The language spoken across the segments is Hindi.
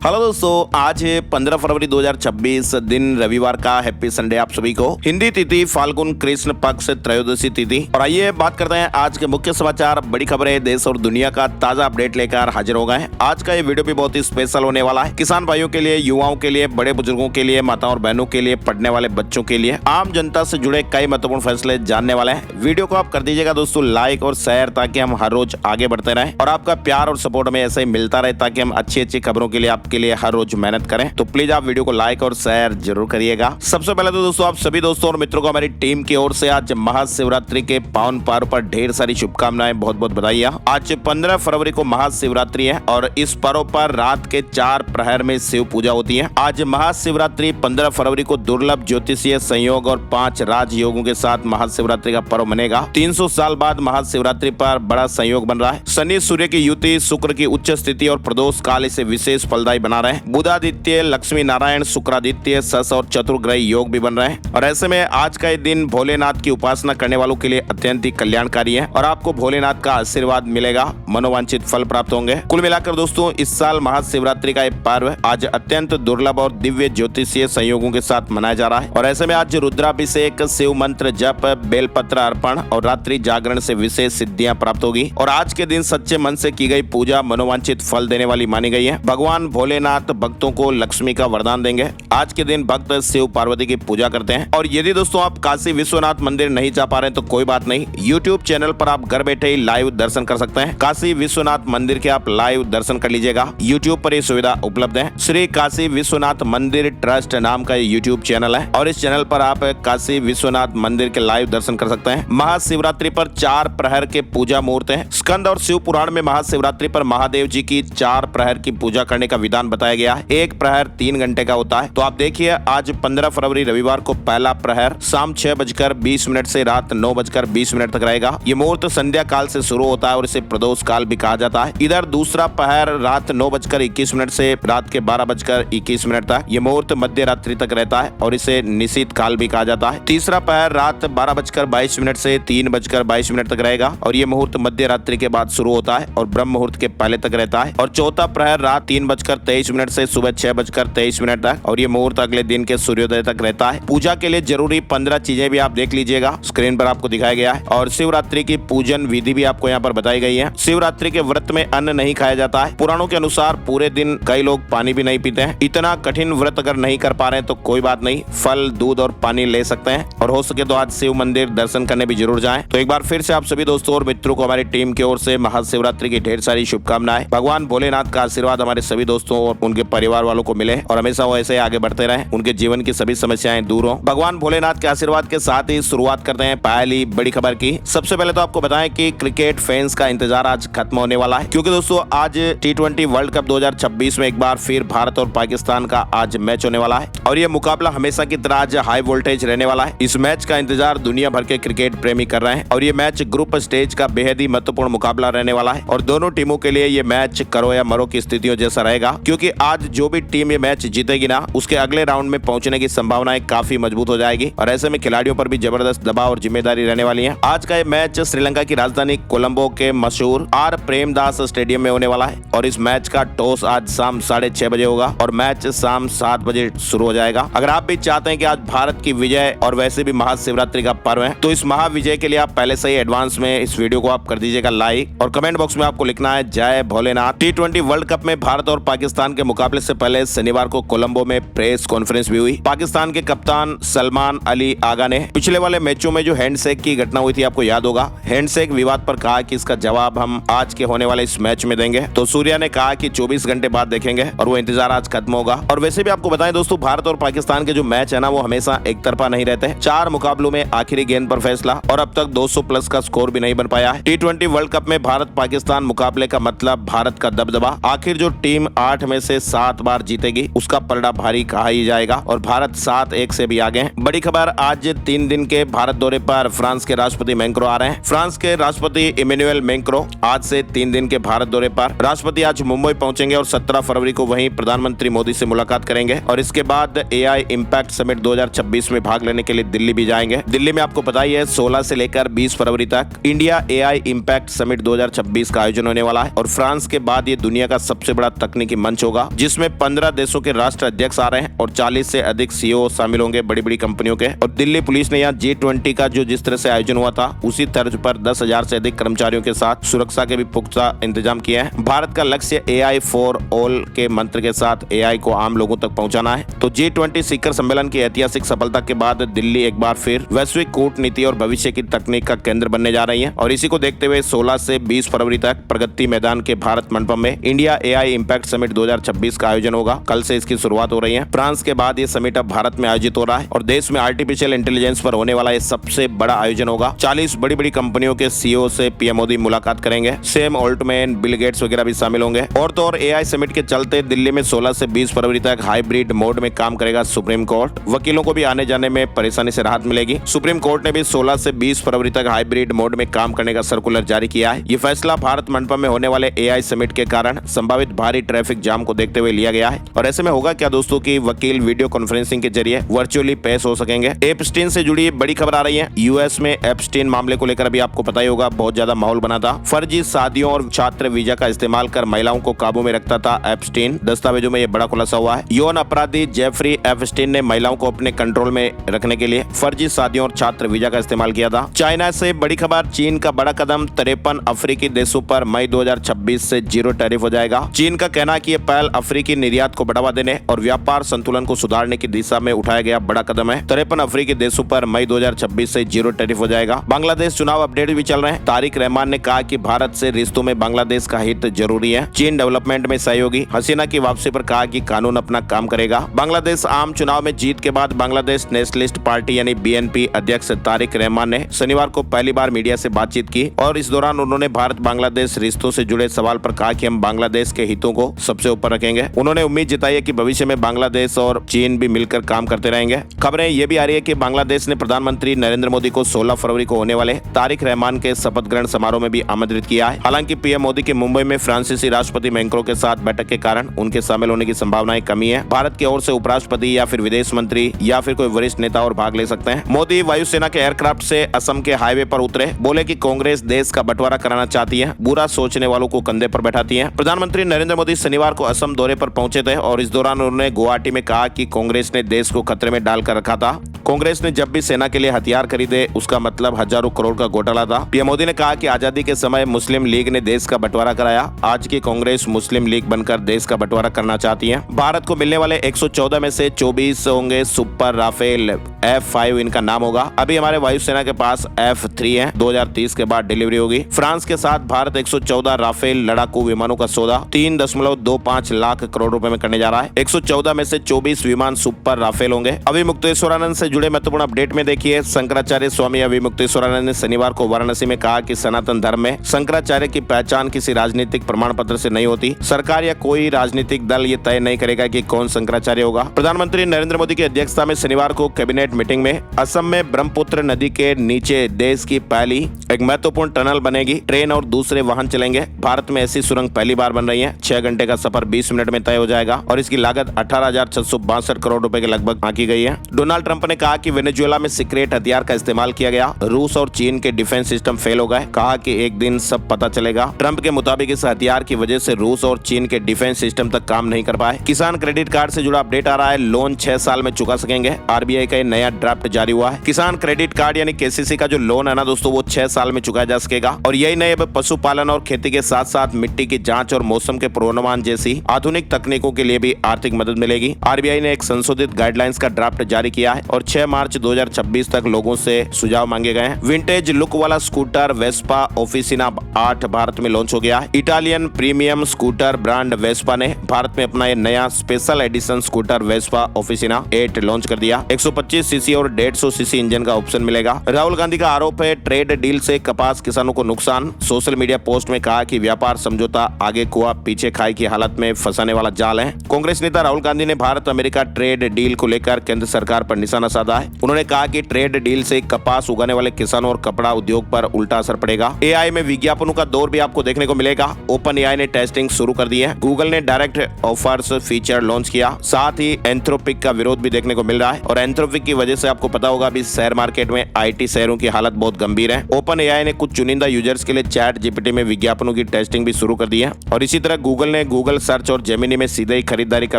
हेलो दोस्तों, आज है 15 फरवरी 2026 दिन रविवार का। हैप्पी संडे आप सभी को। हिंदी तिथि फाल्गुन कृष्ण पक्ष त्रयोदशी तिथि। और आइए बात करते हैं आज के मुख्य समाचार, बड़ी खबरें, देश और दुनिया का ताजा अपडेट लेकर हाजिर हो गए हैं। आज का ये वीडियो भी बहुत ही स्पेशल होने वाला है। किसान भाइयों के लिए, युवाओं के लिए, बड़े बुजुर्गों के लिए, माताओं और बहनों के लिए, पढ़ने वाले बच्चों के लिए, आम जनता से जुड़े कई महत्वपूर्ण फैसले जानने वाले हैं। वीडियो को आप कर दीजिएगा दोस्तों लाइक और शेयर, ताकि हम हर रोज आगे बढ़ते रहें और आपका प्यार और सपोर्ट हमें ऐसे ही मिलता रहे, ताकि हम अच्छी खबरों के लिए आपके लिए हर रोज मेहनत करें। तो प्लीज आप वीडियो को लाइक और शेयर जरूर करिएगा। सबसे पहले तो दोस्तों आप सभी दोस्तों और मित्रों को हमारी टीम की ओर से आज महाशिवरात्रि के पावन पर्व पर ढेर सारी शुभकामनाएं, बहुत बहुत बधाइयां। आज 15 फरवरी को महाशिवरात्रि है और इस पर्व पर रात के 4 प्रहर में शिव पूजा होती है। आज महाशिवरात्रि 15 फरवरी को दुर्लभ ज्योतिषीय संयोग और 5 राजयोगों के साथ महाशिवरात्रि का पर्व मनेगा। 300 साल बाद महाशिवरात्रि पर बड़ा संयोग बन रहा है। शनि सूर्य की युति, शुक्र की उच्च स्थिति और प्रदोष काल इसे विशेष फलदायी बना रहे हैं। बुधादित्य, लक्ष्मी नारायण, शुक्रादित्य, सस और चतुर्ग्रह योग भी बन रहे हैं। और ऐसे में आज का ये दिन भोलेनाथ की उपासना करने वालों के लिए अत्यंत ही कल्याणकारी है और आपको भोलेनाथ का आशीर्वाद मिलेगा, मनोवांछित फल प्राप्त होंगे। कुल मिलाकर दोस्तों इस साल महाशिवरात्रि का ये पर्व आज अत्यंत दुर्लभ और दिव्य ज्योतिषीय संयोगों के साथ मनाया जा रहा है। और ऐसे में आज रुद्राभिषेक, शिव मंत्र जप, बेलपत्र अर्पण और रात्रि जागरण से विशेष सिद्धियां प्राप्त होगी। और आज के दिन सच्चे मन से की गई पूजा मनोवांछित फल देने वाली मानी गई है। भगवान भोलेनाथ भक्तों को लक्ष्मी का वरदान देंगे। आज के दिन भक्त शिव पार्वती की पूजा करते हैं। और यदि दोस्तों आप काशी विश्वनाथ मंदिर नहीं जा पा रहे हैं तो कोई बात नहीं, YouTube चैनल पर आप घर बैठे ही लाइव दर्शन कर सकते हैं। काशी विश्वनाथ मंदिर के आप लाइव दर्शन कर लीजिएगा। YouTube पर ये सुविधा उपलब्ध है। श्री काशी विश्वनाथ मंदिर ट्रस्ट नाम का YouTube चैनल है और इस चैनल पर आप काशी विश्वनाथ मंदिर के लाइव दर्शन कर सकते हैं। महाशिवरात्रि पर 4 प्रहर के पूजा मुहूर्त है। स्कंद और शिव पुराण में महाशिवरात्रि पर महादेव जी की 4 प्रहर की पूजा करने का विधान बताया गया है। एक प्रहर 3 घंटे का होता है। तो आप देखिए आज 15 फरवरी रविवार को पहला प्रहर शाम 6:20 से रात 9:20 तक रहेगा। ये मुहूर्त संध्या काल से शुरू होता है और इसे प्रदोष काल भी कहा जाता है। इधर दूसरा प्रहर रात 9:21 से रात के 12:21 तक। ये मुहूर्त मध्य रात्रि तक रहता है और इसे निशीथ काल भी कहा जाता है। तीसरा प्रहर रात 12:22 से 3:22 तक रहेगा और ये मुहूर्त मध्य रात्रि के बाद शुरू होता है और ब्रह्म मुहूर्त के पहले तक रहता है। और चौथा प्रहर रात 3:23 से सुबह 6:23 तक और ये मुहूर्त अगले दिन के सूर्योदय तक रहता है। पूजा के लिए जरूरी 15 चीजें भी आप देख लीजिएगा, स्क्रीन पर आपको दिखाया गया है। और शिवरात्रि की पूजन विधि भी आपको यहाँ पर बताई गई है। शिवरात्रि के व्रत में अन्न नहीं खाया जाता है। पुराणों के अनुसार पूरे दिन कई लोग पानी भी नहीं पीते हैं। इतना कठिन व्रत अगर नहीं कर पा रहे हैं तो कोई बात नहीं, फल, दूध और पानी ले सकते हैं। और हो सके तो आज शिव मंदिर दर्शन करने भी जरूर जाएं। तो एक बार फिर से आप सभी दोस्तों और मित्रों को हमारी टीम की ओर से महाशिवरात्रि की ढेर सारी शुभकामनाएं। भगवान भोलेनाथ का आशीर्वाद हमारे सभी दोस्तों और उनके परिवार वालों को मिले और हमेशा वो ऐसे आगे बढ़ते रहे, उनके जीवन की सभी समस्याएं दूर हो। भगवान भोलेनाथ के आशीर्वाद के साथ ही शुरुआत करते हैं पहली बड़ी खबर की। सबसे पहले तो आपको बताएं कि क्रिकेट फैंस का इंतजार आज खत्म होने वाला है, क्योंकि दोस्तों आज T20 वर्ल्ड कप 2026 में एक बार फिर भारत और पाकिस्तान का आज मैच होने वाला है और ये मुकाबला हमेशा की तरह आज हाई वोल्टेज रहने वाला है। इस मैच का इंतजार दुनिया भर के क्रिकेट प्रेमी कर रहे हैं और ये मैच ग्रुप स्टेज का बेहद ही महत्वपूर्ण मुकाबला रहने वाला है और दोनों टीमों के लिए ये मैच करो या मरो की स्थितियों जैसा रहेगा, क्योंकि आज जो भी टीम ये मैच जीतेगी ना, उसके अगले राउंड में पहुंचने की संभावनाएं काफी मजबूत हो जाएगी और ऐसे में खिलाड़ियों पर भी जबरदस्त दबाव और जिम्मेदारी रहने वाली है। आज का ये मैच श्रीलंका की राजधानी कोलंबो के मशहूर आर प्रेमदास स्टेडियम में होने वाला है और इस मैच का टॉस आज शाम 6:30 बजे होगा और मैच शाम 7 बजे शुरू हो जाएगा। अगर आप भी चाहते हैं कि आज भारत की विजय और वैसे भी महाशिवरात्रि का पर्व है, तो इस महाविजय के लिए आप पहले से ही एडवांस में इस वीडियो को आप कर दीजिएगा लाइक और कमेंट बॉक्स में आपको लिखना है जय भोलेनाथ। T20 वर्ल्ड कप में भारत और पाकिस्तान के मुकाबले से पहले शनिवार को कोलंबो में प्रेस कॉन्फ्रेंस भी हुई। पाकिस्तान के कप्तान सलमान अली आगा ने पिछले वाले मैचों में जो हैंडशेक की घटना हुई थी, आपको याद होगा, हैंडशेक विवाद पर कहा कि इसका जवाब हम आज के होने वाले इस मैच में देंगे। तो सूर्या ने कहा कि 24 घंटे बाद देखेंगे और वो इंतजार आज खत्म होगा। और वैसे भी आपको बताएं दोस्तों, भारत और पाकिस्तान के जो मैच है ना, वो हमेशा एक तरफा नहीं रहते। 4 मुकाबलों में आखिरी गेंद पर फैसला और अब तक 200 प्लस का स्कोर भी नहीं बन पाया है। T20 वर्ल्ड कप में भारत पाकिस्तान मुकाबले का मतलब भारत का दबदबा। आखिर जो टीम 8 में से 7 बार जीतेगी उसका पलड़ा भारी कहा ही जाएगा और भारत 7-1 से भी आगे है। बड़ी खबर, आज 3 दिन के भारत दौरे पर फ्रांस के राष्ट्रपति मैक्रों आ रहे हैं। फ्रांस के राष्ट्रपति इमैनुअल मैक्रों आज से 3 दिन के भारत दौरे पर। राष्ट्रपति आज मुंबई पहुंचेंगे और 17 फरवरी को वहीं प्रधानमंत्री मोदी से मुलाकात करेंगे और इसके बाद AI इम्पैक्ट समिट 2026 में भाग लेने के लिए दिल्ली भी जाएंगे। दिल्ली में आपको पता ही है 16 से लेकर 20 फरवरी तक इंडिया AI इम्पैक्ट समिट 2026 का आयोजन होने वाला है और फ्रांस के बाद ये दुनिया का सबसे बड़ा तकनीकी मंच होगा, जिसमें 15 देशों के राष्ट्र अध्यक्ष आ रहे हैं और 40 से अधिक सीईओ शामिल होंगे बड़ी बड़ी कंपनियों के। और दिल्ली पुलिस ने यहाँ G20 का जो जिस तरह से आयोजन हुआ था उसी तर्ज पर 10,000 से अधिक कर्मचारियों के साथ सुरक्षा के भी पुख्ता इंतजाम किए हैं। भारत का लक्ष्य AI फॉर ऑल के मंत्र के साथ AI को आम लोगों तक पहुंचाना है। तो G20 शिखर सम्मेलन की ऐतिहासिक सफलता के बाद दिल्ली एक बार फिर वैश्विक कूटनीति और भविष्य की तकनीक का केंद्र बनने जा रही है। और इसी को देखते हुए 16 से 20 फरवरी तक प्रगति मैदान के भारत मंडपम में इंडिया AI इम्पैक्ट समिट 2026 का आयोजन होगा। कल से इसकी शुरुआत हो रही है। फ्रांस के बाद ये समिट अब भारत में आयोजित हो रहा है और देश में आर्टिफिशियल इंटेलिजेंस पर होने वाला ये सबसे बड़ा आयोजन होगा। 40 बड़ी बड़ी कंपनियों के सीईओ से पीएम मोदी मुलाकात करेंगे। सैम ऑल्टमैन, बिल गेट्स वगैरह भी शामिल होंगे। और तो और AI समिट के चलते दिल्ली में 16 से 20 फरवरी तक हाइब्रिड मोड में काम करेगा सुप्रीम कोर्ट। वकीलों को भी आने जाने में परेशानी से राहत मिलेगी। सुप्रीम कोर्ट ने भी 16 से 20 फरवरी तक हाइब्रिड मोड में काम करने का सर्कुलर जारी किया है। ये फैसला भारत मंडपम में होने वाले AI समिट के कारण संभावित भारी ट्रैफिक जाम को देखते हुए लिया गया है। और ऐसे में होगा क्या दोस्तों कि वकील वीडियो कॉन्फ्रेंसिंग के जरिए वर्चुअली पेश हो सकेंगे। एप्स्टीन से जुड़ी बड़ी खबर आ रही है। यूएस में एप्स्टीन मामले को लेकर अभी आपको पता ही होगा, बहुत ज्यादा माहौल बना था। फर्जी शादियों और छात्र वीजा का इस्तेमाल कर महिलाओं को काबू में रखता था एप्स्टीन। दस्तावेजों में यह बड़ा खुलासा हुआ है। यौन अपराधी जेफरी एप्स्टीन ने महिलाओं को अपने कंट्रोल में रखने के लिए फर्जी शादियों और छात्र वीजा का इस्तेमाल किया था। चाइना से बड़ी खबर, चीन का बड़ा कदम, 53 अफ्रीकी देशों पर मई 2026 से 0 टैरिफ हो जाएगा। चीन का कहना है कि यह पहल अफ्रीकी निर्यात को बढ़ावा देने और व्यापार संतुलन को सुधारने की दिशा में उठाया गया बड़ा कदम है। 53 अफ्रीकी देशों पर मई 2026 से 0 टैरिफ हो जाएगा। बांग्लादेश चुनाव अपडेट भी चल रहे हैं। तारिक रहमान ने कहा कि भारत से रिश्तों में बांग्लादेश का हित जरूरी है। चीन डेवलपमेंट में सहयोगी। हसीना की वापसी पर कहा कि कानून अपना काम करेगा। बांग्लादेश आम चुनाव में जीत के बाद बांग्लादेश नेशनलिस्ट पार्टी यानी BNP अध्यक्ष तारिक रहमान ने शनिवार को पहली बार मीडिया से बातचीत की और इस दौरान उन्होंने भारत बांग्लादेश रिश्तों से जुड़े सवाल पर कहा कि हम बांग्लादेश के हितों को सबसे ऊपर रखेंगे। उन्होंने उम्मीद जताई है कि भविष्य में बांग्लादेश और चीन भी मिलकर काम करते रहेंगे। खबरें ये भी आ रही है कि बांग्लादेश ने प्रधानमंत्री नरेंद्र मोदी को 16 फरवरी को होने वाले तारिक रहमान के शपथ ग्रहण समारोह में भी आमंत्रित किया है। हालांकि पीएम मोदी के मुंबई में फ्रांसीसी राष्ट्रपति मैक्रों के साथ बैठक के कारण उनके शामिल होने की संभावनाएं कमी है। भारत की ओर से उपराष्ट्रपति या फिर विदेश मंत्री या फिर कोई वरिष्ठ नेता और भाग ले सकते हैं। मोदी वायुसेना के एयरक्राफ्ट से असम के हाईवे पर उतरे, बोले कि कांग्रेस देश का बंटवारा कराना चाहती है, बुरा सोचने वालों को कंधे पर बैठाती है। प्रधानमंत्री नरेंद्र मोदी शनिवार को असम दौरे पर पहुंचे थे और इस दौरान उन्होंने गुवाहाटी में कहा कि कांग्रेस ने देश को खतरे में डालकर रखा था। कांग्रेस ने जब भी सेना के लिए हथियार खरीदे उसका मतलब हजारों करोड़ का घोटाला था। पीएम मोदी ने कहा कि आजादी के समय मुस्लिम लीग ने देश का बंटवारा कराया। आज की कांग्रेस मुस्लिम लीग बनकर देश का बंटवारा करना चाहती है। भारत को मिलने वाले 114 में से 24 होंगे सुपर राफेल F5 इनका नाम होगा। अभी हमारे वायुसेना के पास F3 है। 2030 के बाद डिलीवरी होगी। फ्रांस के साथ भारत 114 राफेल लड़ाकू विमानों का सौदा 3.25 लाख करोड़ रुपए में करने जा रहा है। 114 में से 24 विमान सुपर राफेल होंगे। अभी मुक्तेश्वरानंद से जुड़े महत्वपूर्ण अपडेट में देखिए, शंकराचार्य स्वामी अभी मुक्तेश्वरानंद ने शनिवार को वाराणसी में कहा कि सनातन धर्म में शंकराचार्य की पहचान किसी राजनीतिक प्रमाण पत्र से नहीं होती। सरकार या कोई राजनीतिक दल ये तय नहीं करेगा कि कौन शंकराचार्य होगा। प्रधानमंत्री नरेंद्र मोदी की अध्यक्षता में शनिवार को कैबिनेट मीटिंग में असम में ब्रह्मपुत्र नदी के नीचे देश की पहली एक महत्वपूर्ण टनल बनेगी। ट्रेन और दूसरे वाहन चलेंगे। भारत में ऐसी सुरंग पहली बार बन रही है। 6 घंटे का सफर 20 मिनट में तय हो जाएगा और इसकी लागत 18,662 करोड़ रुपए के लगभग आंकी गई है। डोनाल्ड ट्रंप ने कहा कि वेनेजुएला में सीक्रेट हथियार का इस्तेमाल किया गया। रूस और चीन के डिफेंस सिस्टम फेल हो गए। कहा कि एक दिन सब पता चलेगा। ट्रंप के मुताबिक इस हथियार की वजह से रूस और चीन के डिफेंस सिस्टम तक काम नहीं कर पाए। किसान क्रेडिट कार्ड से जुड़ा अपडेट आ रहा है। लोन 6 साल में चुका सकेंगे। आरबीआई का नया ड्राफ्ट जारी हुआ है। किसान क्रेडिट कार्ड यानी केसीसी का जो लोन है ना दोस्तों, वो 6 साल में चुकाया जा सकेगा। और यही नहीं, अब पशुपालन और खेती के साथ साथ मिट्टी की जांच और मौसम के पूर्वानुमान जैसी आधुनिक तकनीकों के लिए भी आर्थिक मदद मिलेगी। आरबीआई ने एक संशोधित गाइडलाइंस का ड्राफ्ट जारी किया है और 6 मार्च 2026 तक लोगों से सुझाव मांगे गए हैं। विंटेज लुक वाला स्कूटर वेस्पा ऑफिसिना 8 भारत में लॉन्च हो गया है। Italian premium scooter brand Vespa ने भारत में अपना नया special edition scooter Vespa Officina 8 launch कर दिया। 125 सीसी और 150 सीसी इंजन का ऑप्शन मिलेगा। राहुल गांधी का आरोप है ट्रेड डील से कपास किसानों को नुकसान। सोशल मीडिया पोस्ट में कहा कि व्यापार समझौता आगे कुआ पीछे खाई की हालत में फंसाने वाला जाल है। कांग्रेस नेता राहुल गांधी ने भारत अमेरिका ट्रेड डील को लेकर केंद्र सरकार पर निशाना साधा। साधा है। उन्होंने कहा कि ट्रेड डील से कपास उगाने वाले किसानों और कपड़ा उद्योग पर उल्टा असर पड़ेगा। एआई में विज्ञापनों का दौर भी आपको देखने को मिलेगा। ओपन एआई ने टेस्टिंग शुरू कर दी है। गूगल ने डायरेक्ट ऑफर्स फीचर लॉन्च किया। साथ ही एंथ्रोपिक का विरोध भी देखने को मिल रहा है और एंथ्रोपिक की वजह से आपको पता होगा अभी शेयर मार्केट में आईटी शेयरों की हालत बहुत गंभीर है। ओपन एआई ने कुछ चुनिंदा यूजर्स के लिए चैट जीपीटी में विज्ञापनों की टेस्टिंग भी शुरू कर दी है और इसी तरह गूगल ने गूगल सर्च और जेमिनी में सीधे ही खरीदारी का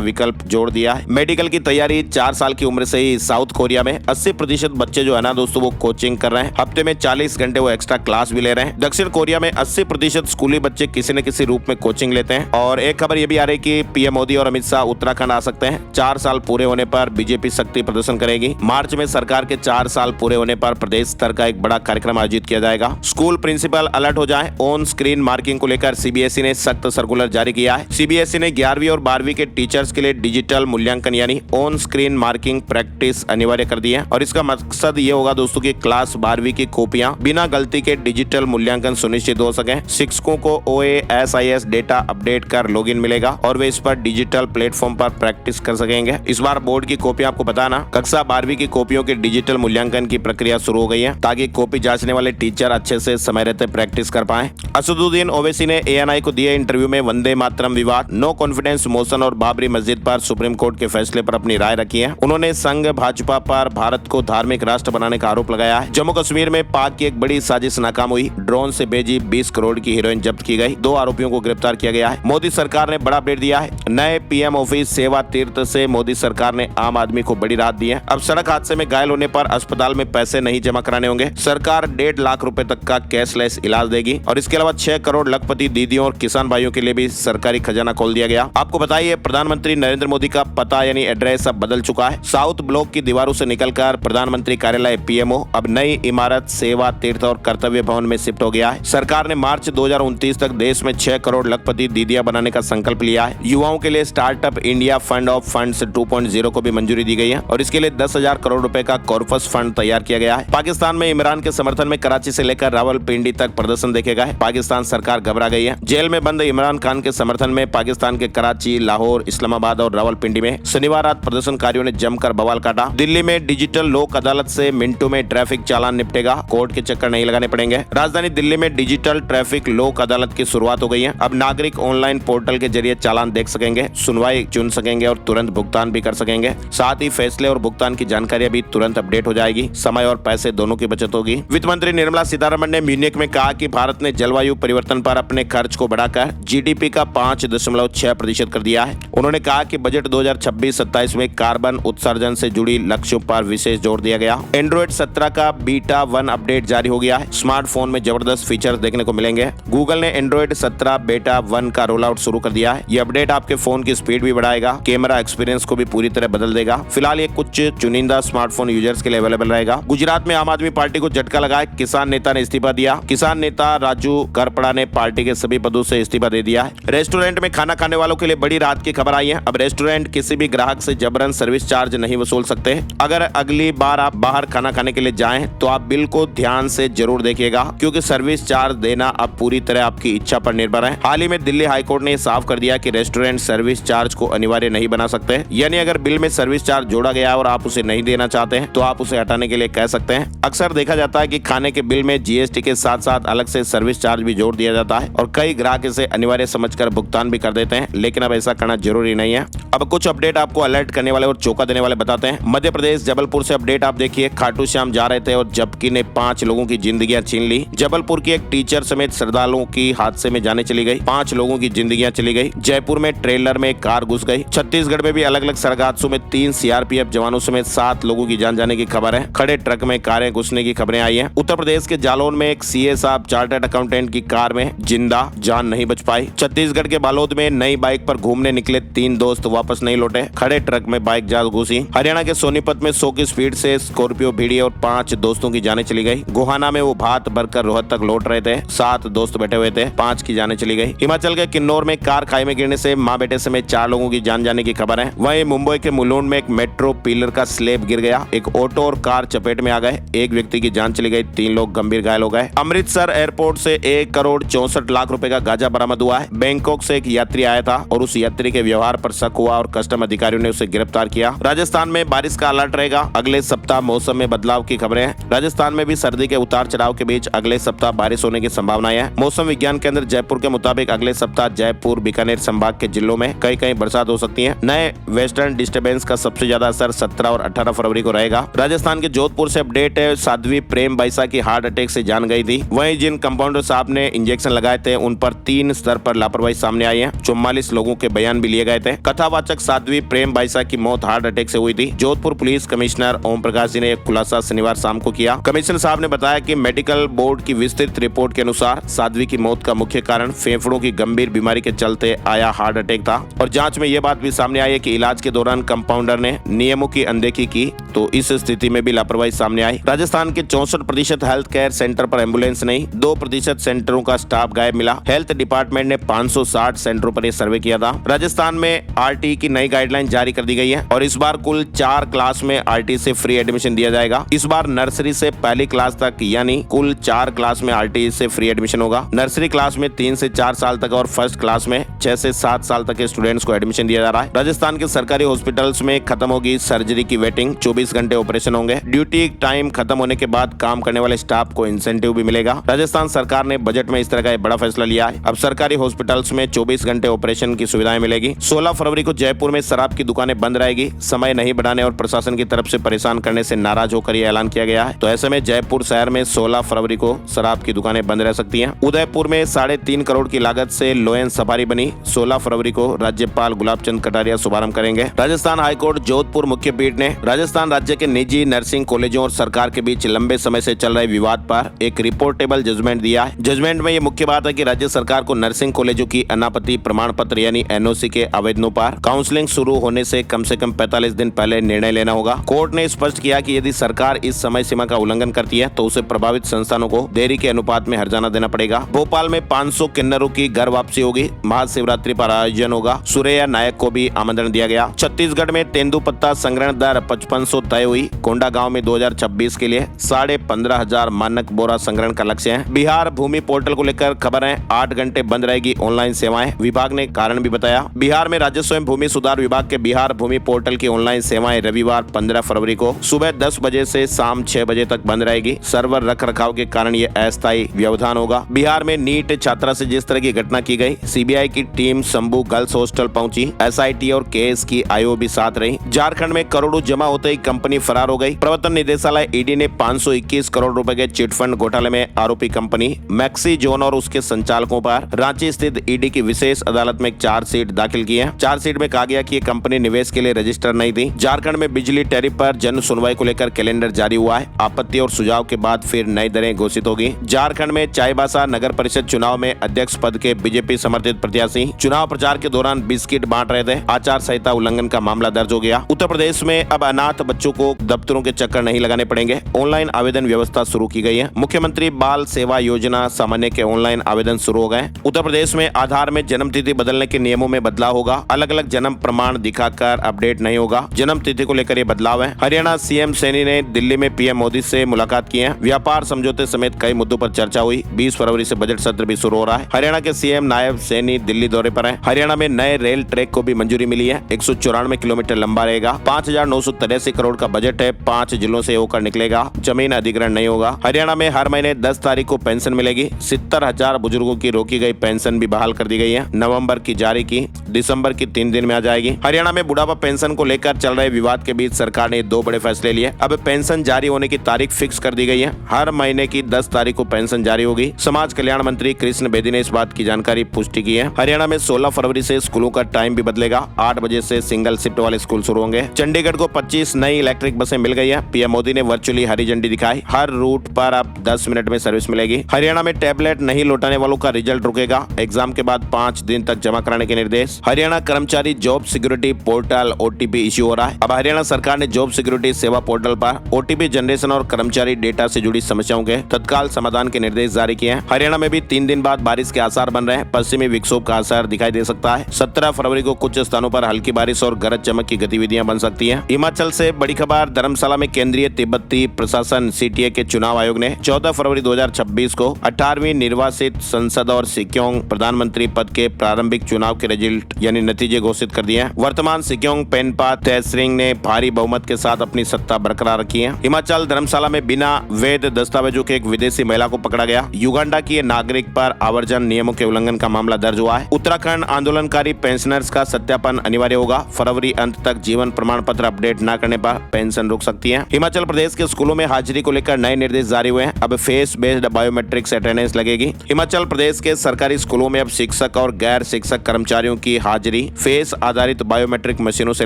विकल्प जोड़ दिया है। मेडिकल की तैयारी 4 साल की उम्र से ही साउथ कोरिया में 80% बच्चे जो है ना दोस्तों वो कोचिंग कर रहे हैं। हफ्ते में 40 घंटे वो एक्स्ट्रा क्लास भी ले रहे हैं। दक्षिण कोरिया में 80% स्कूली बच्चे किसी न किसी रूप में कोचिंग लेते हैं। और एक खबर ये भी आ रही है कि पीएम मोदी और अमित शाह उत्तराखंड आ सकते हैं। 4 साल पूरे होने पर बीजेपी शक्ति प्रदर्शन करेगी। मार्च में सरकार के 4 साल पूरे होने पर प्रदेश स्तर का एक बड़ा कार्यक्रम आयोजित किया जाएगा। स्कूल प्रिंसिपल अलर्ट हो जाएं। ऑन स्क्रीन मार्किंग को लेकर सीबीएसई ने सख्त सर्कुलर जारी किया है। सीबीएसई ने 11वीं और 12वीं के टीचर्स के लिए डिजिटल मूल्यांकन यानी ऑन स्क्रीन मार्किंग प्रैक्टिस अनिवार्य कर दी है और इसका मकसद ये होगा दोस्तों की क्लास 12वीं की कॉपियां बिना गलती के डिजिटल मूल्यांकन सुनिश्चित हो सके। शिक्षकों को OASIS डेटा अपडेट कर लॉगिन मिलेगा और वे इस पर डिजिटल प्लेटफॉर्म पर प्रैक्टिस कर सकेंगे। इस बार बोर्ड की कॉपियां आपको बताना कक्षा 12वीं की कॉपियों के डिजिटल मूल्यांकन की प्रक्रिया शुरू हो गई है ताकि कॉपी जांचने वाले टीचर अच्छे से समय रहते प्रैक्टिस कर पाए। असदुद्दीन ओवैसी ने ANI को दिए इंटरव्यू में वंदे मातरम विवाद, नो कॉन्फिडेंस मोशन और बाबरी मस्जिद पर सुप्रीम कोर्ट के फैसले पर अपनी राय रखी है। उन्होंने संघ भाजपा पर भारत को धार्मिक राष्ट्र बनाने का आरोप लगाया है। जम्मू कश्मीर में पाक की एक बड़ी साजिश नाकाम हुई। ड्रोन से भेजी 20 करोड़ की हेरोइन जब्त की गई। 2 आरोपियों को गिरफ्तार किया गया है। मोदी सरकार ने बड़ा अपडेट दिया है। नए पीएम ऑफिस सेवा तीर्थ से मोदी सरकार ने आम आदमी को बड़ी राहत दी है। अब सड़क हादसे में घायल होने पर अस्पताल में पैसे नहीं जमा कराने होंगे। सरकार 1.5 लाख रुपए तक का कैशलेस इलाज देगी और इसके अलावा 6 करोड़ लखपति दीदियों और किसान भाइयों के लिए भी सरकारी खजाना खोल दिया गया। आपको बताइए प्रधानमंत्री नरेंद्र मोदी का पता यानी एड्रेस अब बदल चुका है। साउथ ब्लॉक की दीवारों से निकलकर प्रधानमंत्री कार्यालय PMO अब नई इमारत सेवा तीर्थ और कर्तव्य भवन में शिफ्ट हो गया है। सरकार ने मार्च 2029 तक देश में 6 करोड़ लखपति दीदियां बनाने का संकल्प लिया है। युवाओं के लिए startup India fund of funds 2.0 को भी मंजूरी दी गई है और इसके लिए 10,000 करोड़ रुपए का कॉर्पस फंड तैयार किया गया है। पाकिस्तान में इमरान के समर्थन में कराची से लेकर रावलपिंडी तक प्रदर्शन देखे गए। पाकिस्तान सरकार घबरा गई है। जेल में बंद इमरान खान के समर्थन में पाकिस्तान के कराची, लाहौर, इस्लामाबाद और रावलपिंडी में शनिवार रात प्रदर्शनकारियों ने जमकर बवाल काटा। दिल्ली में डिजिटल लोक अदालत से मिनटों में ट्रैफिक चालान निपटेगा। कोर्ट के चक्कर नहीं लगाने पड़ेंगे। राजधानी दिल्ली में डिजिटल ट्रैफिक लोक अदालत की शुरुआत हो गई है। अब नागरिक ऑनलाइन पोर्टल के जरिए चालान देख सकेंगे, सुनवाई चुन सकेंगे और तुरंत भुगतान भी कर सकेंगे। साथ ही फैसले और भुगतान की जानकारी भी तुरंत अपडेट हो जाएगी। समय और पैसे दोनों की बचत होगी। वित्त मंत्री निर्मला सीतारमण ने म्यूनिख में कहा कि भारत ने जलवायु परिवर्तन पर अपने खर्च को बढ़ाकर GDP का 5.6% कर दिया है। उन्होंने कहा कि बजट 2026-27 में कार्बन उत्सर्जन से जुड़ी लक्ष्यों पर विशेष जोर दिया गया। एंड्रॉइड 17 का बीटा 1 अपडेट जारी हो गया है। स्मार्टफोन में जबरदस्त फीचर्स देखने को मिलेंगे। गूगल ने एंड्रॉइड 17 बेटा 1 का रोल आउट शुरू कर दिया है। ये अपडेट आपके फोन की स्पीड भी बढ़ाएगा, कैमरा एक्सपीरियंस को भी पूरी तरह बदल देगा। फिलहाल ये कुछ चुनिंदा स्मार्टफोन यूजर्स के लिए अवेलेबल रहेगा। गुजरात में आम आदमी पार्टी को झटका लगा है। किसान नेता ने इस्तीफा दिया। किसान नेता राजू करपड़ा ने पार्टी के सभी पदों से इस्तीफा दे दिया है। रेस्टोरेंट में खाना खाने वालों के लिए बड़ी राहत की खबर आई है। अब रेस्टोरेंट किसी भी ग्राहक से जबरन सर्विस चार्ज नहीं वसूल सकते। अगर अगली बार आप बाहर खाना खाने के लिए जाएं तो आप बिल को ध्यान से जरूर देखिएगा क्योंकि सर्विस चार्ज देना अब पूरी तरह आपकी इच्छा पर निर्भर है। हाल ही में दिल्ली हाईकोर्ट ने साफ कर दिया कि रेस्टोरेंट सर्विस चार्ज को अनिवार्य नहीं बना सकते। यानी अगर बिल में सर्विस चार्ज जोड़ा गया और आप उसे नहीं देना चाहते हैं तो आप उसे हटाने के लिए कह सकते हैं। अक्सर देखा जाता है कि खाने के बिल में GST के साथ साथ अलग से सर्विस चार्ज भी जोड़ दिया जाता है और कई ग्राहक इसे अनिवार्य समझकर भुगतान भी कर देते हैं, लेकिन अब ऐसा करना जरूरी नहीं है। अब कुछ अपडेट आपको अलर्ट करने वाले और चौंका देने वाले बताते हैं। मध्य प्रदेश जबलपुर से अपडेट आप देखिए। खाटू श्याम जा रहे थे और झपकी ने 5 लोगों की जिंदगियां छीन ली। जबलपुर की एक टीचर समेत श्रद्धालुओं की हादसे में जाने चली गई। 5 लोगों की जिंदगियां चली गई। जयपुर में ट्रेलर में कार घुस गई। छत्तीसगढ़ में भी अलग अलग सड़क हादसों में 3 CRPF जवानों समेत 7 लोगों की जान जाने की खबर है। खड़े ट्रक में कारें घुसने की खबरें आई हैं। उत्तर प्रदेश के जालौन में एक CA साहब चार्टर्ड अकाउंटेंट की कार में जिंदा जान नहीं बच पाई। छत्तीसगढ़ के बालोद में नई बाइक पर घूमने निकले 3 दोस्त वापस नहीं लौटे। खड़े ट्रक में बाइक जा घुसी। हरियाणा के सोनीपत में 100 की स्पीड से स्कॉर्पियो भिड़ी और 5 दोस्तों की जानें चली गई। गोहाना में वो भात भरकर रोहतक लौट रहे थे। 7 दोस्त बैठे हुए थे, 5 की जानें चली गई। हिमाचल के किन्नौर में कार खाई में गिरने से मां बेटे समेत 4 लोगों की जान जाने की खबर है। वहीं मुंबई के मुलुंड में एक मेट्रो पिलर का स्लैब गिर गया। एक ऑटो और कार चपेट में आ गए। एक व्यक्ति की जान चली गई, 3 लोग गंभीर घायल हो गए। अमृतसर एयरपोर्ट से 1 करोड़ 64 लाख रुपए का गांजा बरामद हुआ है। बैंकॉक से एक यात्री आया था और उस यात्री के व्यवहार पर शक हुआ हुआ और कस्टम अधिकारियों ने उसे गिरफ्तार किया। राजस्थान में बारिश का अलर्ट रहेगा। अगले सप्ताह मौसम में बदलाव की खबरें हैं। राजस्थान में भी सर्दी के उतार चढ़ाव के बीच अगले सप्ताह बारिश होने की संभावनाएं है। मौसम विज्ञान केंद्र जयपुर के मुताबिक अगले सप्ताह जयपुर बीकानेर संभाग के जिलों में कहीं बरसात हो सकती है। नए वेस्टर्न डिस्टर्बेंस का सबसे ज्यादा असर 17 और 18 फरवरी को रहेगा। राजस्थान के जोधपुर से अपडेट है। साध्वी प्रेम बाइसा की हार्ट अटैक से जान गई थी। वहीं जिन कंपाउंडर साहब ने इंजेक्शन लगाए थे उन पर 3 स्तर पर लापरवाही सामने आई है। 44 लोगों के बयान भी लिए गए थे। कथावाचक साध्वी प्रेम बाइसा की मौत हार्ट अटैक से हुई थी। जोधपुर पुलिस कमिश्नर ओम प्रकाश जी ने एक खुलासा शनिवार शाम को किया। कमिश्नर साहब ने बताया कि मेडिकल बोर्ड की विस्तृत रिपोर्ट के अनुसार साध्वी की मौत का मुख्य कारण फेफड़ों की गंभीर बीमारी के चलते आया हार्ट अटैक था और जांच में यह बात भी सामने आई है कि इलाज के दौरान कंपाउंडर ने नियमों की अनदेखी की तो इस स्थिति में भी लापरवाही सामने आई। राजस्थान के 64% हेल्थ केयर सेंटर पर एम्बुलेंस नहीं, 2% सेंटरों का स्टाफ गायब मिला। हेल्थ डिपार्टमेंट ने 560 सेंटरों पर यह सर्वे किया था। राजस्थान में आरटी की नई गाइडलाइन जारी कर दी गई है और इस बार कुल 4 क्लास में आरटी से फ्री एडमिशन दिया जाएगा। इस बार नर्सरी से पहली क्लास तक यानी कुल 4 क्लास में आरटी से फ्री एडमिशन होगा। नर्सरी क्लास में 3 से 4 साल तक और फर्स्ट क्लास में 6 से 7 साल तक के स्टूडेंट्स को एडमिशन दिया जा रहा है। राजस्थान के सरकारी हॉस्पिटल्स में खत्म होगी सर्जरी की वेटिंग, 24 घंटे ऑपरेशन होंगे। ड्यूटी टाइम खत्म होने के बाद काम करने वाले स्टाफ को इंसेंटिव भी मिलेगा। राजस्थान सरकार ने बजट में इस तरह का एक बड़ा फैसला लिया है। अब सरकारी हॉस्पिटल्स में 24 घंटे ऑपरेशन की सुविधाएं मिलेगी। 16 फरवरी को जयपुर में शराब की दुकानें बंद रहेगी। समय नहीं बढ़ाने और प्रशासन की तरफ से परेशान करने से नाराज होकर यह ऐलान किया गया है। तो ऐसे में जयपुर शहर में 16 फरवरी को शराब की दुकानें बंद रह सकती हैं। उदयपुर में 3.5 करोड़ की लागत से लोयन सफारी बनी। 16 फरवरी को राज्यपाल गुलाब चंद कटारिया शुभारंभ करेंगे। राजस्थान हाईकोर्ट जोधपुर मुख्य पीठ ने राजस्थान राज्य के निजी नर्सिंग कॉलेजों और सरकार के बीच लंबे समय से चल रहे विवाद पर एक रिपोर्टेबल जजमेंट दिया है। जजमेंट में ये मुख्य बात है कि राज्य सरकार को नर्सिंग कॉलेजों की अनापत्ति प्रमाण पत्र यानी एनओसी के आवेदनों पर काउंसलिंग शुरू होने से कम 45 दिन पहले निर्णय लेना होगा। कोर्ट ने स्पष्ट किया कि यदि सरकार इस समय सीमा का उल्लंघन करती है तो उसे प्रभावित संस्थानों को देरी के अनुपात में हर्जाना देना पड़ेगा। भोपाल में 500 किन्नरों की घर वापसी होगी। महाशिवरात्रि पर आयोजन होगा। सुरैया नायक को भी आमंत्रण दिया गया। छत्तीसगढ़ में तेंदुपत्ता संग्रहण दर 5500 तय हुई। कोंडा गांव में 2026 के लिए 15,500 मानक बोरा संग्रहण का लक्ष्य है। बिहार भूमि पोर्टल को लेकर खबर है 8 घंटे बंद रहेगी ऑनलाइन सेवाएं। विभाग ने कारण भी बताया। बिहार में राजस्व एवं भूमि सुधार विभाग के बिहार भूमि पोर्टल की ऑनलाइन सेवाएं रविवार 15 फरवरी को सुबह 10 बजे से शाम 6 बजे तक बंद रहेगी। सर्वर रख रखाव के कारण ये अस्थायी व्यवधान होगा। बिहार में नीट छात्रा से जिस तरह की घटना की गई, सीबीआई की टीम शंभू गर्ल्स हॉस्टल पहुंची। एसआईटी और केएस की आईओ भी साथ रही। झारखंड में करोड़ों जमा होते ही कंपनी फरार हो गई। प्रवर्तन निदेशालय ईडी ने 521 करोड़ रुपए के चिटफंड घोटाले में आरोपी कंपनी मैक्सी जोन और उसके संचालकों पर रांची स्थित ईडी की विशेष अदालत में एक चार्जशीट दाखिल की है। चार्जशीट में कहा गया कि ये कंपनी निवेश के लिए रजिस्टर नहीं थी। झारखंड में बिजली टैरिफ पर जन सुनवाई को लेकर कैलेंडर जारी हुआ है। आपत्ति और सुझाव के बाद फिर नई दरें घोषित होगी। झारखंड में चाईबासा नगर परिषद चुनाव में अध्यक्ष पद के बीजेपी समर्थित प्रत्याशी चुनाव प्रचार के दौरान बिस्किट बांट रहे थे। आचार संहिता उल्लंघन का मामला दर्ज हो गया। उत्तर प्रदेश में अब अनाथ बच्चों को दफ्तरों के चक्कर नहीं लगाने पड़ेंगे। ऑनलाइन आवेदन व्यवस्था शुरू की गई है। मुख्यमंत्री बाल सेवा योजना सामान्य के ऑनलाइन आवेदन शुरू हो गए। उत्तर प्रदेश में आधार में जन्म तिथि बदलने के नियमों में बदलाव होगा। अलग अलग जन्म प्रमाण दिखाकर अपडेट नहीं होगा। जन्म तिथि को लेकर ये बदलाव है। हरियाणा सीएम सैनी ने दिल्ली में पीएम मोदी से मुलाकात की है। व्यापार समझौते समेत कई मुद्दों पर चर्चा हुई। 20 फरवरी से बजट सत्र भी शुरू हो रहा है। हरियाणा के सीएम नायब सैनी दिल्ली दौरे पर है। हरियाणा में नए रेल ट्रैक को भी मंजूरी मिली है। 194 किलोमीटर लंबा रहेगा। 5,983 करोड़ का बजट है। 5 जिलों से होकर निकलेगा। जमीन अधिग्रहण नहीं होगा। हरियाणा में हर महीने 10 तारीख को पेंशन मिलेगी। 70,000 बुजुर्गों की रोकी गई पेंशन भी बहाल कर दी गई है। नवंबर की जारी की, दिसंबर की 3 दिन में आ जाएगी। हरियाणा में बुढ़ापा पेंशन को लेकर चल रहे विवाद के बीच सरकार ने 2 बड़े फैसले लिए। अब पेंशन जारी होने की तारीख फिक्स कर दी गई है। हर महीने की 10 तारीख को पेंशन जारी होगी। समाज कल्याण मंत्री कृष्ण बेदी ने इस बात की जानकारी पुष्टि की है। हरियाणा में 16 फरवरी से स्कूलों का टाइम भी बदलेगा। 8 बजे से सिंगल शिफ्ट वाले स्कूल शुरू होंगे। चंडीगढ़ को 25 नई इलेक्ट्रिक बसें मिल गई है। पीएम मोदी ने वर्चुअली हरी झंडी दिखाई। हर रूट पर अब 10 मिनट में सर्विस मिलेगी। हरियाणा में टैबलेट नहीं लौटाने वालों का रिजल्ट रुकेगा। एग्जाम के बाद 5 दिन तक जमा कराने के निर्देश। हरियाणा कर्मचारी job security portal OTP issue हो रहा है। अब हरियाणा सरकार ने जॉब सिक्योरिटी सेवा पोर्टल पर ओटीपी जनरेशन और कर्मचारी डेटा से जुड़ी समस्याओं के तत्काल समाधान के निर्देश जारी किए हैं। हरियाणा में भी 3 दिन बाद बारिश के आसार बन रहे हैं। पश्चिमी विक्षोभ का असर दिखाई दे सकता है। 17 फरवरी को कुछ स्थानों पर हल्की बारिश और गरज चमक की गतिविधियां बन सकती हैं। हिमाचल से बड़ी खबर, धर्मशाला में केंद्रीय तिब्बती प्रशासन सीटीए के चुनाव आयोग ने 14 फरवरी 2026 को 18वीं निर्वाचित संसद और सिक्योंग प्रधानमंत्री पद के प्रारंभिक चुनाव के रिजल्ट यानी नतीजे घोषित घोषित कर दिए हैं। वर्तमान सिक्योंग पेनपा तहसरिंग ने भारी बहुमत के साथ अपनी सत्ता बरकरार रखी है। हिमाचल धर्मशाला में बिना वैध दस्तावेजों के एक विदेशी महिला को पकड़ा गया। युगांडा की नागरिक पर आवर्जन नियमों के उल्लंघन का मामला दर्ज हुआ है। उत्तराखंड आंदोलनकारी पेंशनर्स का सत्यापन अनिवार्य होगा। फरवरी अंत तक जीवन प्रमाण पत्र अपडेट न करने पर पेंशन रुक सकती है। हिमाचल प्रदेश के स्कूलों में हाजिरी को लेकर नए निर्देश जारी हुए हैं। अब फेस बेस्ड बायोमेट्रिक्स अटेंडेंस लगेगी। हिमाचल प्रदेश के सरकारी स्कूलों में अब शिक्षक और गैर शिक्षक कर्मचारियों की हाजिरी फेस आधारित बायोमेट्रिक मशीनों से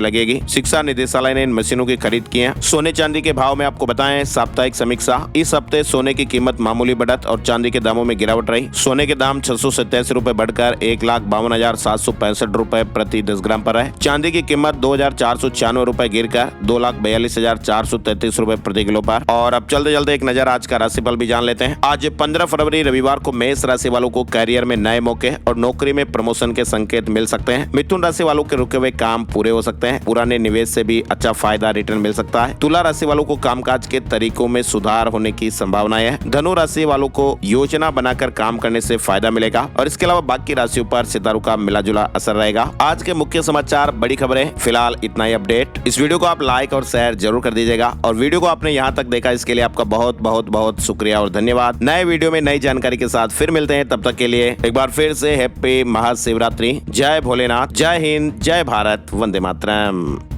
लगेगी। शिक्षा निदेशालय ने इन मशीनों की खरीद की है। सोने चांदी के भाव में आपको बताएं साप्ताहिक समीक्षा। इस हफ्ते सोने की कीमत मामूली बढ़त और चांदी के दामों में गिरावट रही। सोने के दाम 687 रुपए बढ़कर 1,52,765 रुपए प्रति 10 ग्राम पर है। चांदी की कीमत 2,496 रुपए गिरकर 2,42,433 रुपए प्रति किलो पर। और अब चलते चलते एक नजर आज का राशिफल भी जान लेते हैं। आज 15 फरवरी रविवार को मेष राशि वालों को कैरियर में नए मौके और नौकरी में प्रमोशन के संकेत मिल सकते हैं। मिथुन राशि वालों के रुके हुए काम पूरे हो सकते हैं। पुराने निवेश से भी अच्छा फायदा रिटर्न मिल सकता है। तुला राशि वालों को कामकाज के तरीकों में सुधार होने की संभावना है। धनु राशि वालों को योजना बनाकर काम करने से फायदा मिलेगा और इसके अलावा बाकी राशियों पर सितारों का मिला जुला असर रहेगा। आज के मुख्य समाचार, बड़ी खबरें, फिलहाल इतना ही अपडेट। इस वीडियो को आप लाइक और शेयर जरूर कर दीजिएगा और वीडियो को आपने यहाँ तक देखा इसके लिए आपका बहुत बहुत बहुत शुक्रिया और धन्यवाद। नए वीडियो में नई जानकारी के साथ फिर मिलते हैं। तब तक के लिए एक बार फिर से हैप्पी महाशिवरात्रि। जय भोलेनाथ, जय हिंद, जय भारत, वंदे मातरम।